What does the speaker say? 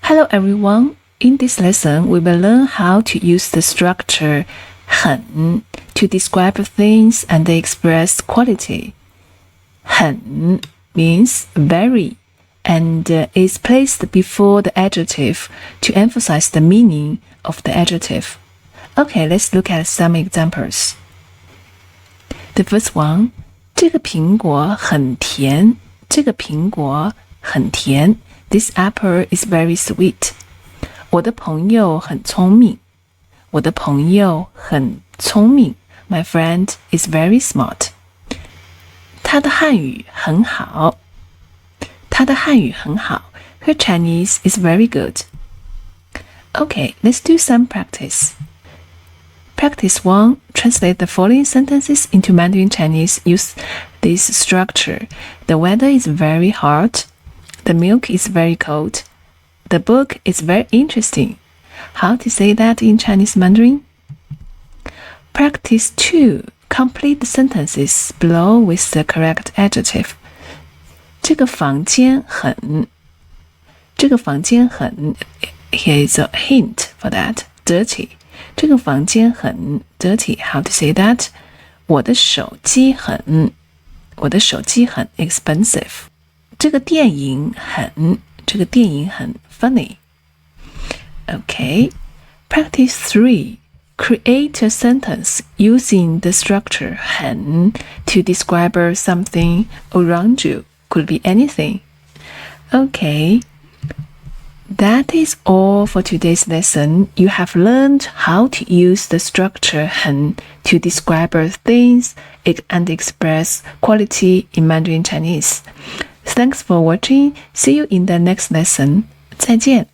Hello everyone. In this lesson, we will learn how to use the structure 很 to describe things and express quality. 很 means very and is placed before the adjective to emphasize the meaning of the adjective. Okay, let's look at some examples. The first one, 这个苹果很甜。这个苹果很甜。This apple is very sweet. 我的朋友很聪明。我的朋友很聪明。My friend is very smart. 他的汉语很好。他的汉语很好。Her Chinese is very good. Okay, let's do some practice. Practice 1. Translate the following sentences into Mandarin Chinese. Use this structure. The weather is very hot. The milk is very cold. The book is very interesting. How to say that in Chinese Mandarin? Practice 2. Complete the sentences below with the correct adjective. 这个房间很 这个房间很 Here is a hint for that. Dirty. 这个房间很 dirty. How to say that? 我的手机很 expensive. 这个电影很 funny. Okay. Practice 3. Create a sentence using the structure 很 to describe something around you. Could be anything. Okay. That is all for today's lesson. You have learned how to use the structure 很 to describe things and express quality in Mandarin Chinese. Thanks for watching. See you in the next lesson. 再见。